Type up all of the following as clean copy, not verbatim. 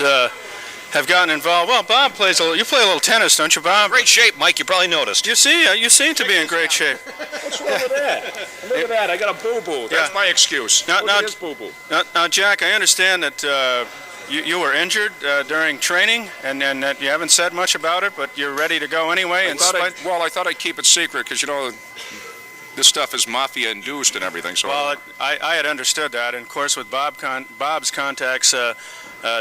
have gotten involved. Well, Bob plays you play a little tennis, don't you, Bob? Great shape, Mike. You probably noticed. You see, you seem to be in great shape. What's wrong with that? Look at that. I got a boo-boo. That's my excuse. Look at his boo-boo. Now, Jack, I understand that you were injured during training, and that you haven't said much about it, but you're ready to go anyway. I thought I'd keep it secret because, you know, this stuff is mafia-induced and everything. So well, I had understood that, and of course, with Bob's contacts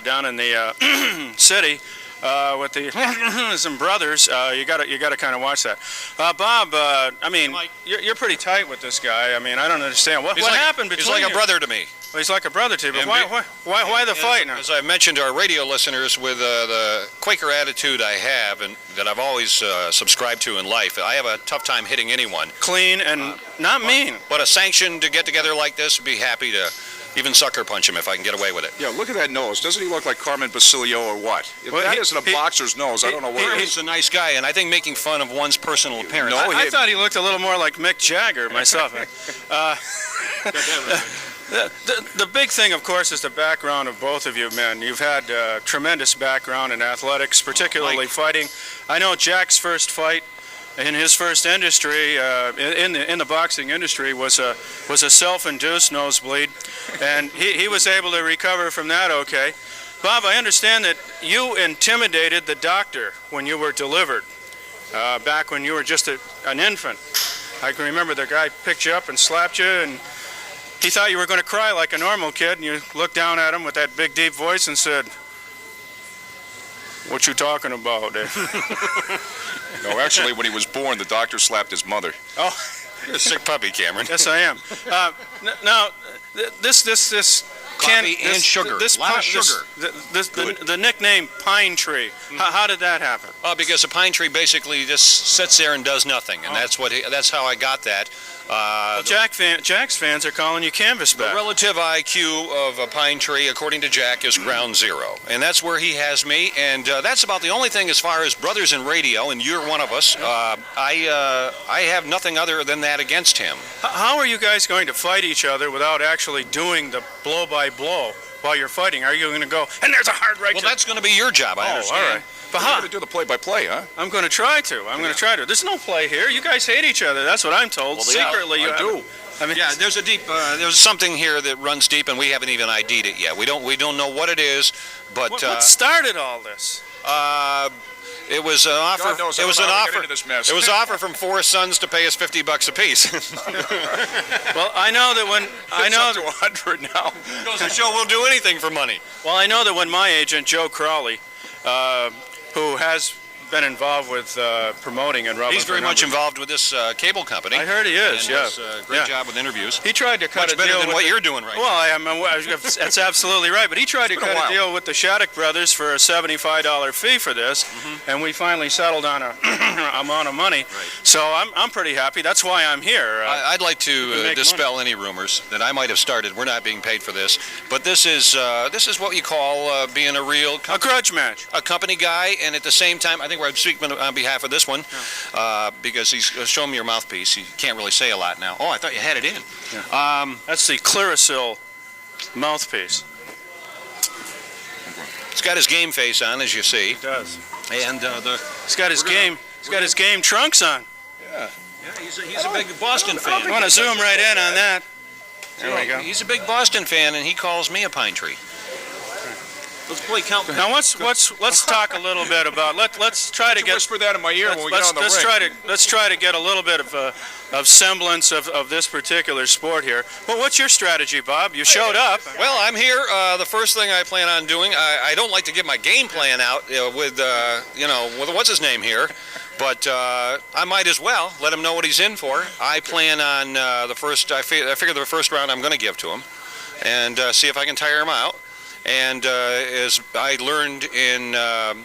down in the city with the some brothers, you got to kind of watch that. Bob, I mean, you're pretty tight with this guy. I mean, I don't understand what happened between you. He's like a brother to me. Well, he's like a brother to you, but why the fight now? As I mentioned to our radio listeners, with the Quaker attitude I have and that I've always subscribed to in life, I have a tough time hitting anyone. Clean and not mean. But a sanction to get together like this, would be happy to even sucker punch him if I can get away with it. Yeah, look at that nose. Doesn't he look like Carmen Basilio or what? If that isn't a boxer's nose, I don't know what He's a nice guy, and I think making fun of one's personal appearance. I thought he looked a little more like Mick Jagger myself. The big thing, of course, is the background of both of you men. You've had tremendous background in athletics, particularly fighting. I know Jack's first fight in his first industry, in the boxing industry, was a self-induced nosebleed, and he was able to recover from that okay. Bob, I understand that you intimidated the doctor when you were delivered, back when you were just an infant. I can remember the guy picked you up and slapped you, and he thought you were going to cry like a normal kid, and you looked down at him with that big, deep voice and said, "What you talking about?" No, actually, when he was born, the doctor slapped his mother. Oh, you're a sick puppy, Cameron. Yes, I am. Now, this coffee and sugar. A lot of sugar. The nickname Pine Tree. How did that happen? Because a pine tree basically just sits there and does nothing, and that's how I got that. Well, Jack's fans are calling you Canvasback. The relative IQ of a pine tree, according to Jack, is ground zero, and that's where he has me. And that's about the only thing as far as brothers in radio, and you're one of us. I have nothing other than that against him. How are you guys going to fight each other without actually doing the blow-by-blow while you're fighting? Are you going to go, and there's a hard right? Well, that's going to be your job, I understand. All right. But you're going to do the play-by-play, huh? I'm going to try to. I'm going to try to. There's no play here. You guys hate each other. That's what I'm told. Well, secretly, you do. I mean, yeah, there's something here that runs deep, and we haven't even ID'd it yet. We don't know what it is, but what started all this? It was an offer. God knows, it was an offer. It was an offer from four sons to pay us $50 apiece. Well, I know that when it's up to 100 now. Goes to show we'll do anything for money. Well, I know that when my agent Joe Crawley, who has been involved with promoting in Rutland. He's very much involved with this cable company. I heard he is. And does a great job with interviews. He tried to cut much a better deal than with what you're doing right now. Well, that's absolutely right. But he tried to cut a deal with the Shattuck brothers for a $75 fee for this, and we finally settled on a amount of money. Right. So I'm pretty happy. That's why I'm here. I'd like to dispel any rumors that I might have started. We're not being paid for this, but this is what you call being a real a grudge match. A company guy, and at the same time, I think we're speaking on behalf of this one, because he's showing me your mouthpiece. You can't really say a lot now. Oh, I thought you had it in. Yeah. That's the Clearasil mouthpiece. It's got his game face on, as you see. It does. And he's got his game trunks on. Yeah. Yeah, he's a big Boston fan. I want to zoom right in on that. There we go. He's a big Boston fan, and he calls me a pine tree. Let's play count. Now let's talk a little bit about let's try to get whisper that in my ear when we get on the ring. Let's try to get a little bit of semblance of this particular sport here. Well, what's your strategy, Bob? You showed up. Well, I'm here. The first thing I plan on doing, I don't like to give my game plan out with what's his name here, but I might as well let him know what he's in for. I plan on the first. I figure the first round I'm going to give to him, and see if I can tire him out. And as I learned in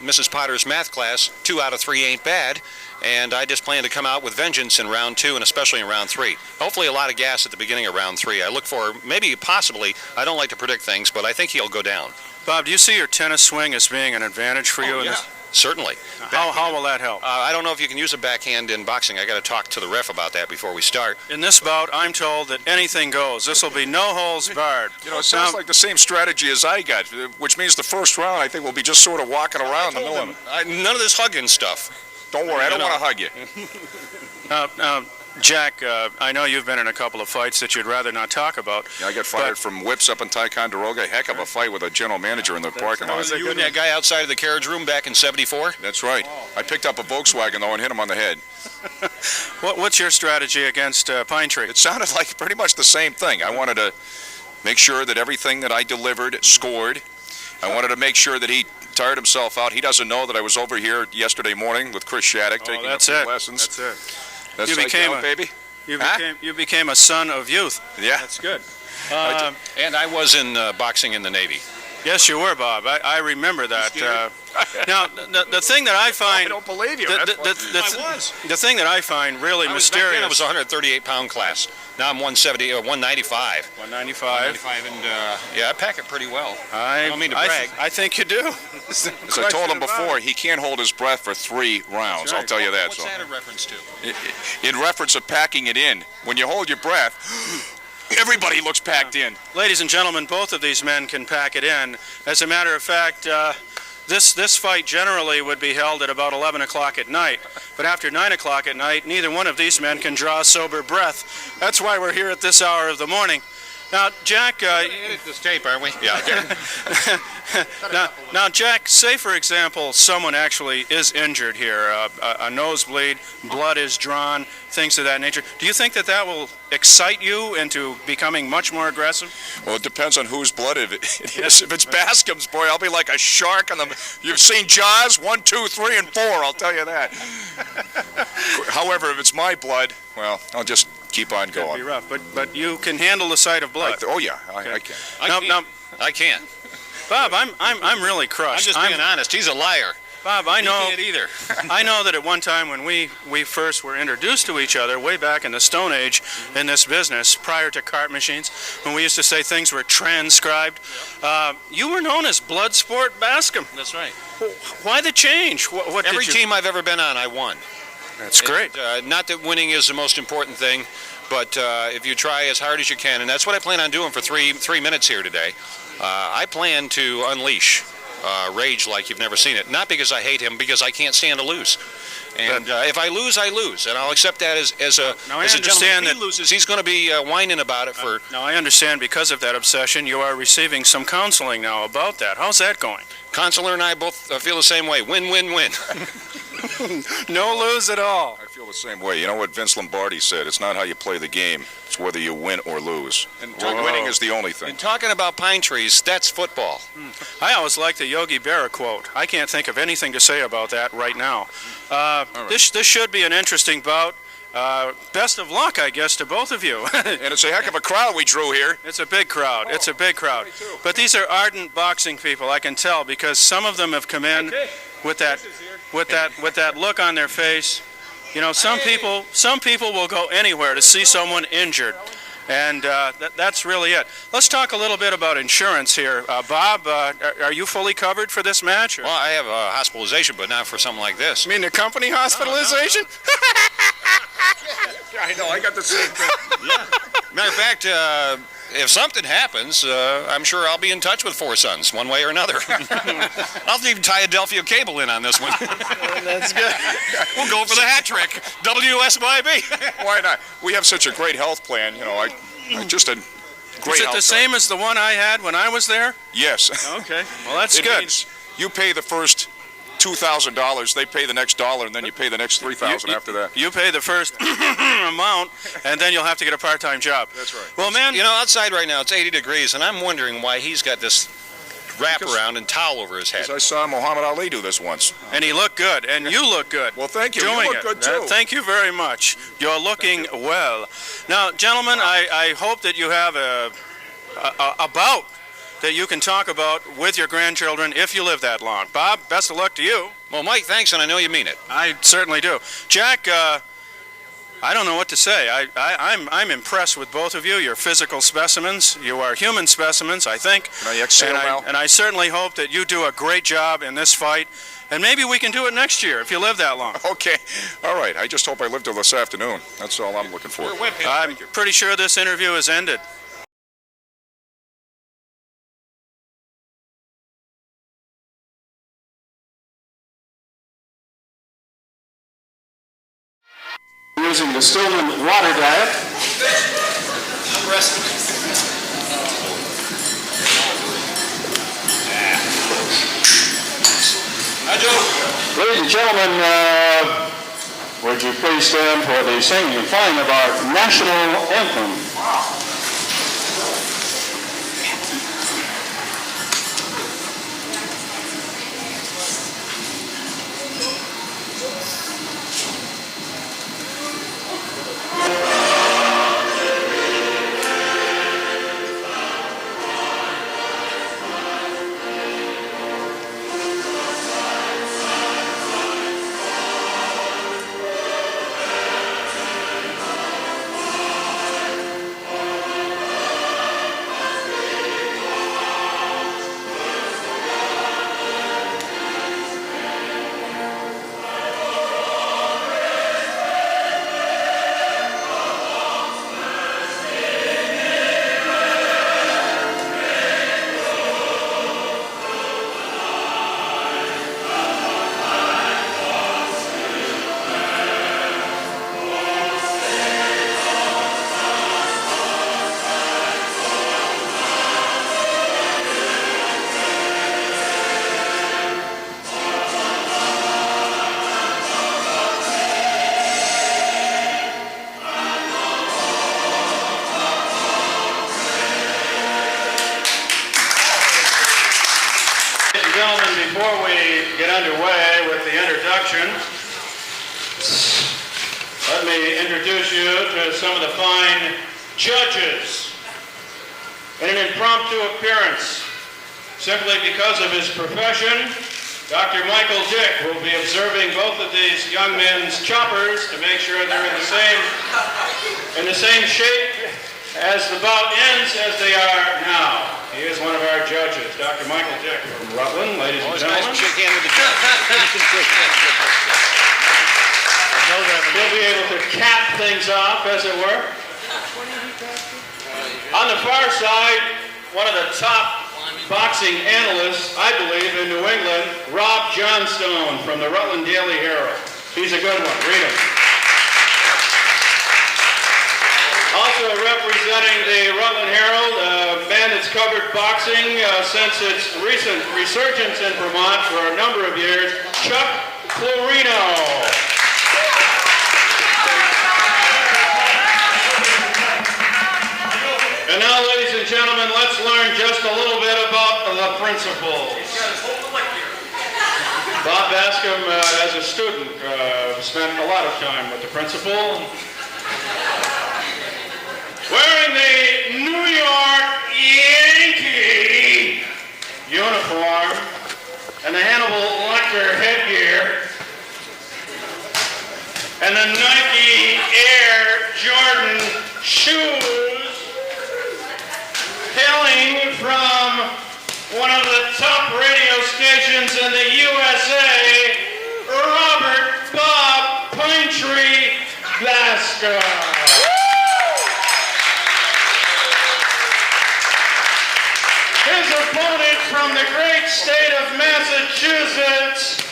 Mrs. Potter's math class, 2 out of 3 ain't bad. And I just plan to come out with vengeance in round 2 and especially in round 3. Hopefully a lot of gas at the beginning of round 3. I look for, maybe possibly, I don't like to predict things, but I think he'll go down. Bob, do you see your tennis swing as being an advantage for you? Yeah. Certainly. How will that help? I don't know if you can use a backhand in boxing. I got to talk to the ref about that before we start. In this bout, I'm told that anything goes. This will be no holds barred. You know, it sounds like the same strategy as I got, which means the first round, I think we'll be just sort of walking around the middle of it. None of this hugging stuff. Don't worry, I don't want to hug you. Now, Jack, I know you've been in a couple of fights that you'd rather not talk about. Yeah, I got fired from whips up in Ticonderoga. Heck of a fight with a general manager in the parking lot. Was you and that guy outside of the carriage room back in '74? That's right. I picked up a Volkswagen, though, and hit him on the head. What's your strategy against Pine Tree? It sounded like pretty much the same thing. I wanted to make sure that everything that I delivered scored. I wanted to make sure that he tired himself out. He doesn't know that I was over here yesterday morning with Chris Shattuck taking up some lessons. That's it. That's You became a baby. You became a son of youth. Yeah. That's good. And I was in boxing in the Navy. Yes, you were, Bob. I remember that. Now, the thing that I I find don't believe you. the thing that I find really mysterious. Back then it was a 138-pound class. Now I'm 170 or 195. 195. 195, and yeah, I pack it pretty well. I don't mean to brag. I think you do. As I told him before, he can't hold his breath for 3 rounds. I'll tell you that. What's that a reference to? In reference of packing it in, when you hold your breath, everybody looks packed in. Ladies and gentlemen, both of these men can pack it in. As a matter of fact, this fight generally would be held at about 11 o'clock at night. But after 9 o'clock at night, neither one of these men can draw a sober breath. That's why we're here at this hour of the morning. Now, Jack... edit this tape, aren't we? Yeah. now, Jack, say, for example, someone actually is injured here, a nosebleed, blood is drawn, things of that nature. Do you think that that will excite you into becoming much more aggressive? Well, it depends on whose blood it is. If it's Bascom's, boy, I'll be like a shark on the... You've seen Jaws? 1, 2, 3, and 4, I'll tell you that. However, if it's my blood, well, I'll just keep on going. It'd be rough, but you can handle the sight of blood. Oh, yeah, I can. I can't. Bob, I'm really crushed. I'm just being honest. He's a liar. Bob, I know. He can't either. I know that at one time when we first were introduced to each other, way back in the Stone Age in this business, prior to cart machines, when we used to say things were transcribed, you were known as Bloodsport Bascom. That's right. Why the change? What Every team I've ever been on, I won. That's great. Not that winning is the most important thing, but if you try as hard as you can, and that's what I plan on doing for three minutes here today. I plan to unleash rage like you've never seen it. Not because I hate him, because I can't stand to lose. And if I lose, I lose, and I'll accept that as a gentleman. If he loses, he's going to be whining about it for. Now I understand because of that obsession, you are receiving some counseling now about that. How's that going? Consular and I both feel the same way. Win, win, win. No lose at all. I feel the same way. You know what Vince Lombardi said? It's not how you play the game. It's whether you win or lose. And winning is the only thing. And talking about pine trees, that's football. I always like the Yogi Berra quote. I can't think of anything to say about that right now. This should be an interesting bout. Best of luck, I guess, to both of you. And it's a heck of a crowd we drew here. It's a big crowd. It's a big crowd. But these are ardent boxing people, I can tell, because some of them have come in with that look on their face. You know, some people will go anywhere to see someone injured. And that's really it. Let's talk a little bit about insurance here. Bob, are you fully covered for this match? Or? Well, I have a hospitalization, but not for something like this. You mean the company hospitalization? I know, I got the same thing. Yeah. Matter of fact, if something happens, I'm sure I'll be in touch with Four Sons, one way or another. I'll even tie a Delphia cable in on this one. That's good. We'll go for the hat trick. WSYB. Why not? We have such a great health plan. You know, I just a great Is it health the same as the one I had when I was there? Yes. Okay. Well, that's It good. means you pay the first $2,000, they pay the next $1, and then you pay the next $3,000 after that. You pay the first amount, and then you'll have to get a part-time job. That's right. Well, man, You know, outside right now, it's 80 degrees, and I'm wondering why he's got this wrap around and towel over his head. I saw Muhammad Ali do this once. and he looked good, and you look good. Well, thank you. Doing You look it. good, too. Thank you very much. You're looking well. Now, gentlemen, I hope that you have a bout that you can talk about with your grandchildren if you live that long. Bob, best of luck to you. Well, Mike, thanks, and I know you mean it. I certainly do. Jack, I don't know what to say. I'm impressed with both of you. You're physical specimens. You are human specimens, I think. Can I exhale now? And I certainly hope that you do a great job in this fight. And maybe we can do it next year if you live that long. Okay. All right. I just hope I live till this afternoon. That's all I'm looking for. I'm pretty sure this interview is ended. Using the Stillman water diet. Ladies and gentlemen, would you please stand for the singing and playing of our national anthem? Gentlemen, before we get underway with the introduction, let me introduce you to some of the fine judges. In an impromptu appearance, simply because of his profession, Dr. Michael Dick will be observing both of these young men's choppers to make sure they're in the same shape as the bout ends as they are now. He is one of our judges, Dr. Michael Dick from Rutland, ladies and gentlemen. Nice to shake hands with the judge. He'll be able to cap things off, as it were. On the far side, one of the top boxing analysts, I believe, in New England, Rob Johnstone from the Rutland Daily Herald. He's a good one. Read him. Also representing the Rutland Herald, a man that's covered boxing since its recent resurgence in Vermont for a number of years, Chuck Florino. And now, ladies and gentlemen, let's learn just a little bit about the principles. Bob Bascom, as a student, spent a lot of time with the principal. Wearing the New York Yankee uniform and the Hannibal Lecter headgear and the Nike Air Jordan shoes, hailing from one of the top radio stations in the USA, Robert Bob Pinetree Bascom. His opponent from the great state of Massachusetts,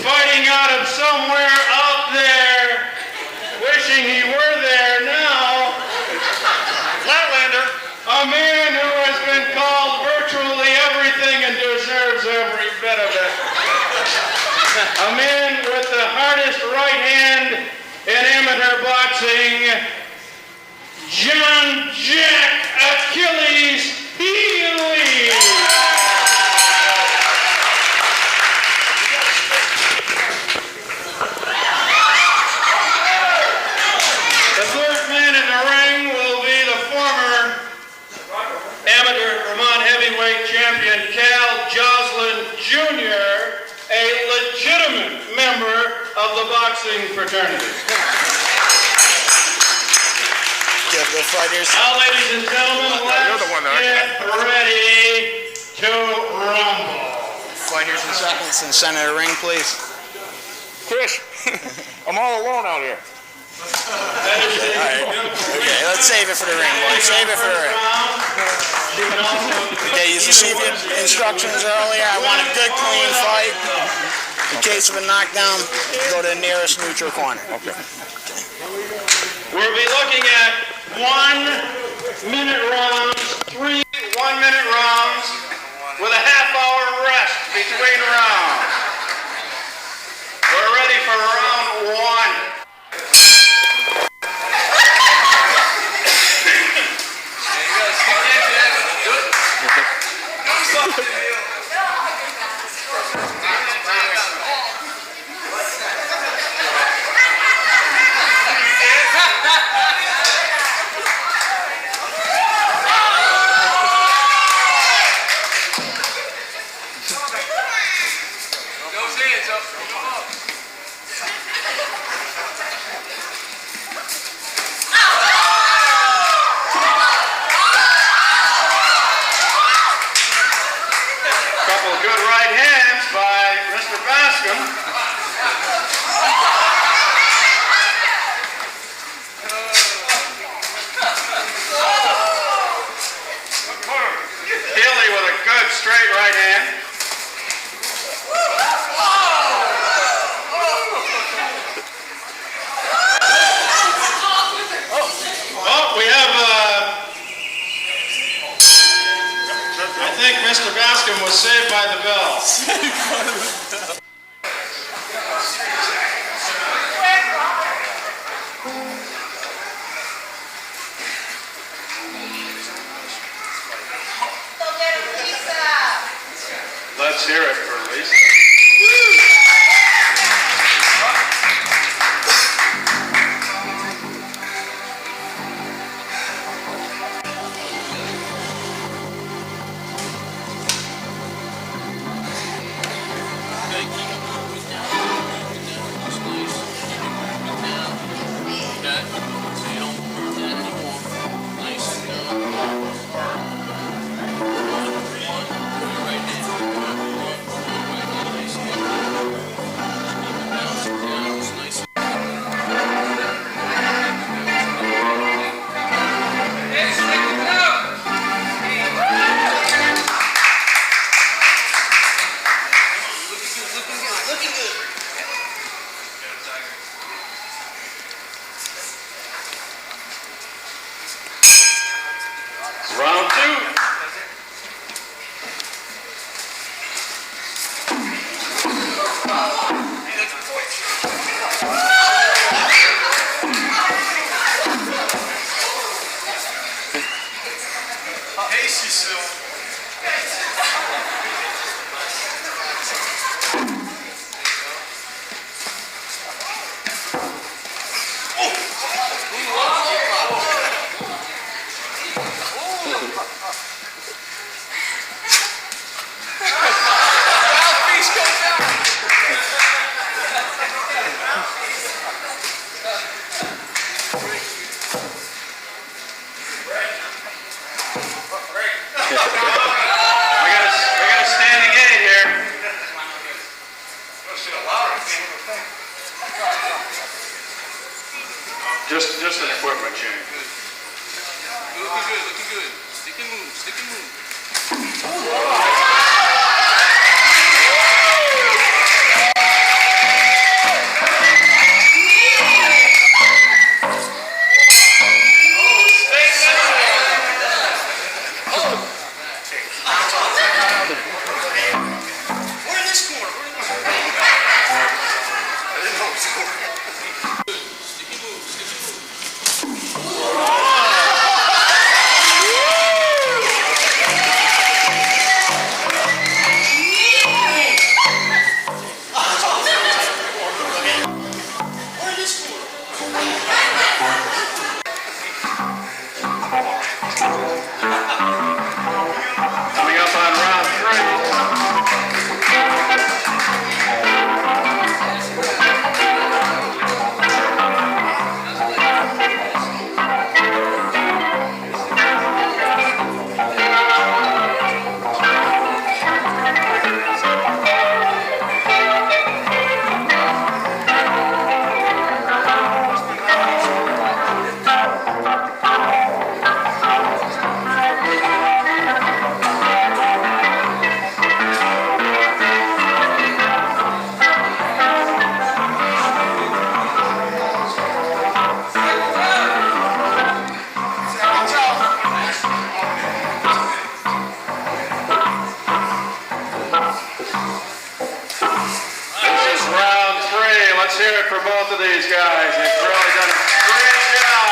fighting out of somewhere out there, wishing he were there now, Flatlander. a man who has been called virtually everything and deserves every bit of it. A man with the hardest right hand in amateur boxing, John Jack Achilles Healy. The third man in the ring will be the former amateur Vermont heavyweight champion Cal Joslin Jr., a legitimate member of the boxing fraternity. the fighters. Now, ladies and gentlemen, You're the one let's that- get ready to rumble. Fighters and seconds in the center of the ring, please. Chris, I'm all alone out here. Okay, let's save it for the ring, boys. Save it for the ring. Okay, you received your instructions earlier. I want a good, clean fight. In case of a knockdown, go to the nearest neutral corner. Okay. We'll be looking at 1 minute rounds, 3 1-minute rounds, with a half-hour rest between rounds. We're ready for round 1. Couple of good right hands by Mr. Bascom. Healy with a good straight right hand. Oh, we have I think Mr. Bascom was saved by the bell. Let's hear it for Lisa. Round 2. We got a standing eight here. Just an equipment change. Looking good. Stick and move. hear it for both of these guys. They've really done a great job.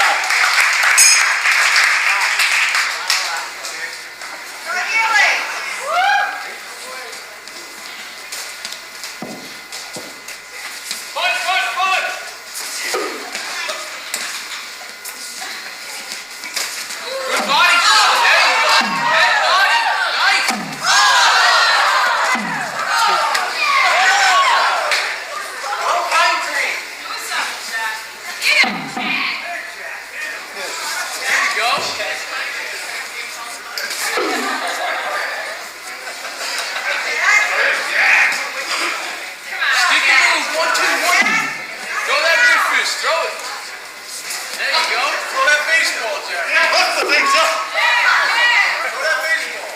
Good body shot. There you go. Head body. Nice. Go pine tree. There you go. Stick and move. 1, 2, 1. Throw that rear fist. Throw it. There you go. Throw that baseball, Jack. Lift the things up. Throw that baseball.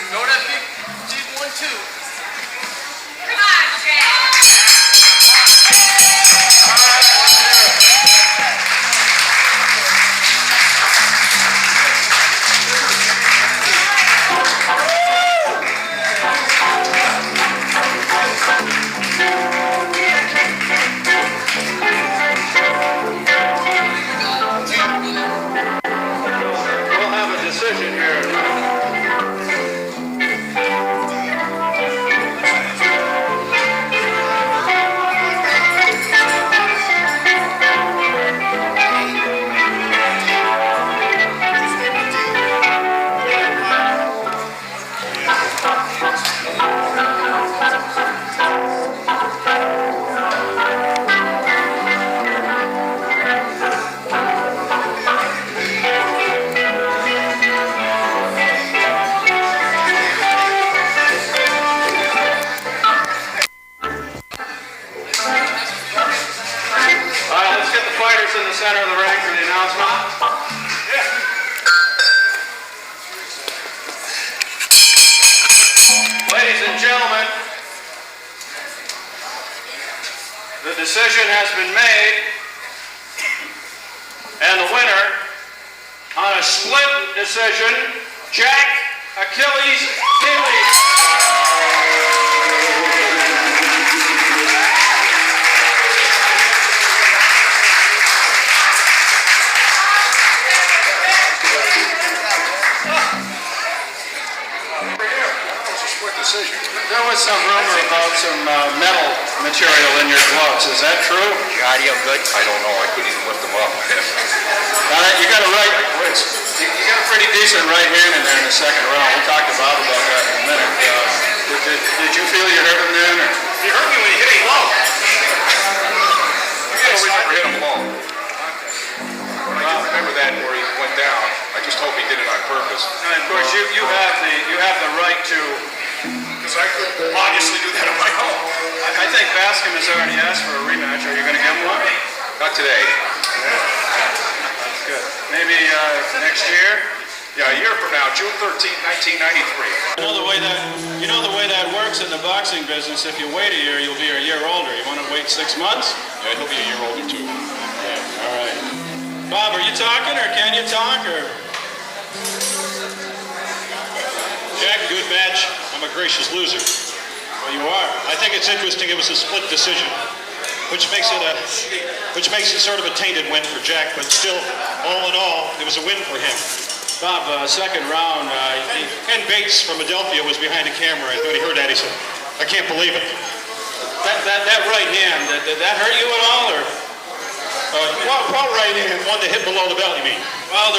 Throw that big 1, 2. Come on, Jack. We'll have a decision here. All right, let's get the fighters in the center of the ring for the announcement. Ladies and gentlemen, the decision has been made, and the winner on a split decision, Jack Achilles Healy. There was some rumor about some metal material in your gloves. Is that true? God, you good? I don't know. I couldn't even lift them up. You got a pretty decent right hand in there in the second round. We'll talk to Bob about that in a minute. Did you feel you hurt him then? Or? He hurt me when he hit him low. I don't remember hit him low. I do remember that where he went down. I just hope he did it on purpose. And of course, you have the right to. Because I couldn't obviously do that on my own. I think Bascom has already asked for a rematch. Are you going to give him one? Not today. That's good. Maybe next year. Yeah, a year from now, June 13th, 1993. You know the way that works in the boxing business. If you wait a year, you'll be a year older. You want to wait 6 months? Yeah, he'll be a year older too. Yeah. All right. Bob, are you talking or can you talk or? Jack, good match. I'm a gracious loser. Well, you are. I think it's interesting it was a split decision, which makes it sort of a tainted win for Jack, but still, all in all, it was a win for him. Bob, second round. Ken Bates from Adelphia was behind the camera, and when he heard that, he said, "I can't believe it." That right hand, did that hurt you at all, or? Well, right hand, one that hit below the belt, you mean? Well,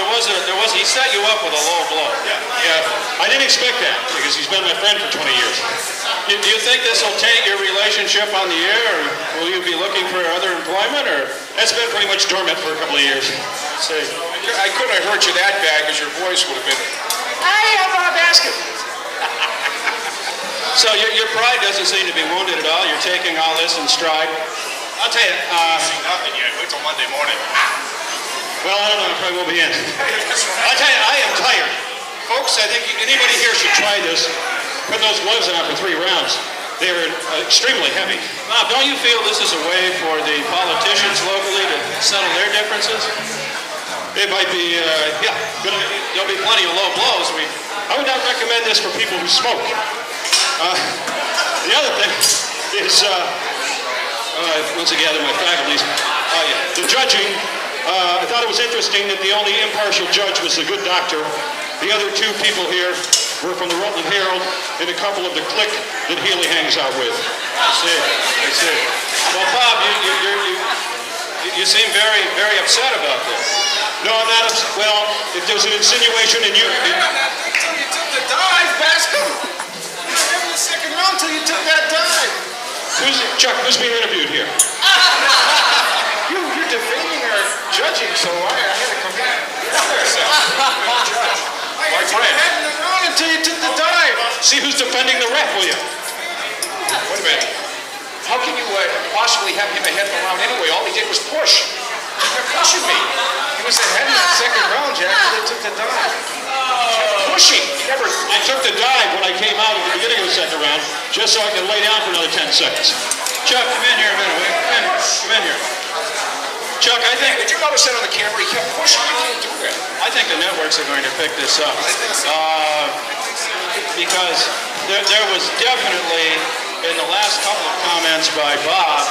he set you up with a low blow. Yeah, I didn't expect that, because he's been my friend for 20 years. Do you think this will taint your relationship on the air, or will you be looking for other employment, or? That's been pretty much dormant for a couple of years. Let's see. I couldn't have hurt you that bad because your voice would have been... I'm Bob Baskin. So your pride doesn't seem to be wounded at all. You're taking all this in stride. I'll tell you, Nothing yet. Wait till Monday morning. well, I don't know, I probably won't be in. I'll tell you, I am tired. Folks, I think anybody here should try this. Put those gloves on for 3 rounds. They're extremely heavy. Bob, don't you feel this is a way for the politicians locally to settle their differences? It might be, yeah, There'll be plenty of low blows. I would not recommend this for people who smoke. The other thing is, once I gather my faculties, the judging, I thought it was interesting that the only impartial judge was the good doctor. The other 2 people here were from the Rutland Herald and a couple of the clique that Healy hangs out with. I see. Well, Bob, you seem very, very upset about this. No, I'm not upset. Well, if there's an insinuation and you... Until you took the dive, Bascom. You were in the second round until you took that dive. Chuck, who's being interviewed here? You're defaming our judging, so I had to come back. My friend. In the round until you took the dive. See who's defending the ref, will you? Wait a minute. How can you possibly have him ahead of the round anyway? All he did was push. You're pushing me. He was ahead in the second round, Jack, until they took the dive. Pushing. He never... I took the dive when I came out at the beginning of the second round, just so I could lay down for another 10 seconds. Chuck, come in here a minute, will you? Come in here. Chuck, I think... Did you notice that on the camera? He kept pushing. You can't do that. I think the networks are going to pick this up. Because there was definitely, in the last couple of comments by Bob,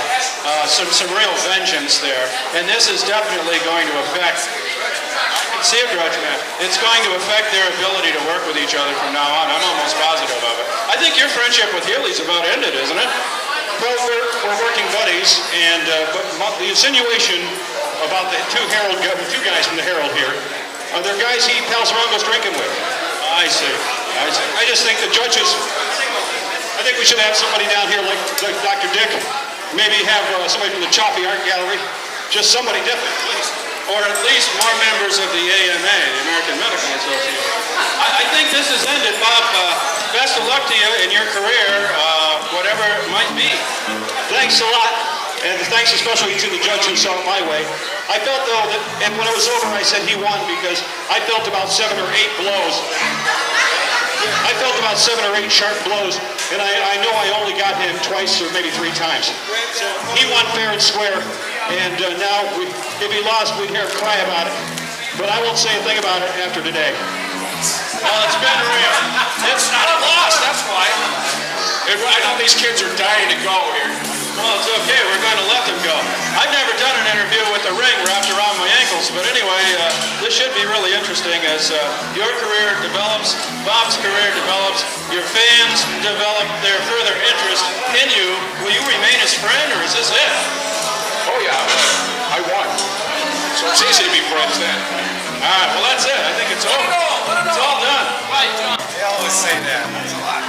some real vengeance there. And this is definitely going to affect, see it, Grudge Man, it's going to affect their ability to work with each other from now on. I'm almost positive of it. I think your friendship with Healy's about ended, isn't it? Well, we're working buddies, and but the insinuation about the 2 guys from the Herald here, they're guys he pals around goes drinking with. I see. I just think the judges, I think we should have somebody down here like Dr. Dick, maybe have somebody from the Choppy Art Gallery, just somebody different, please. Or at least more members of the AMA, the American Medical Association. I think this has ended, Bob. Best of luck to you in your career, whatever it might be. Thanks a lot, and thanks especially to the judge who saw it my way. I felt, though, that, and when it was over, I said he won because I felt about 7 or 8 blows. I felt about 7 or 8 sharp blows, and I know I only got him twice or maybe 3 times. So he won fair and square, and now if he lost, we'd hear him cry about it. But I won't say a thing about it after today. Well, it's been real. It's not a loss, that's why. I know these kids are dying to go here. Well, it's okay. We're going to let them go. I've never done an interview with a ring wrapped around my ankles, but anyway, this should be really interesting as your career develops, Bob's career develops, your fans develop their further interest in you. Will you remain his friend, or is this it? Oh, yeah. I won. So it's easy to be friends then. All right, well, that's it. I think it's over. It's all done. They always say that. That's a lot.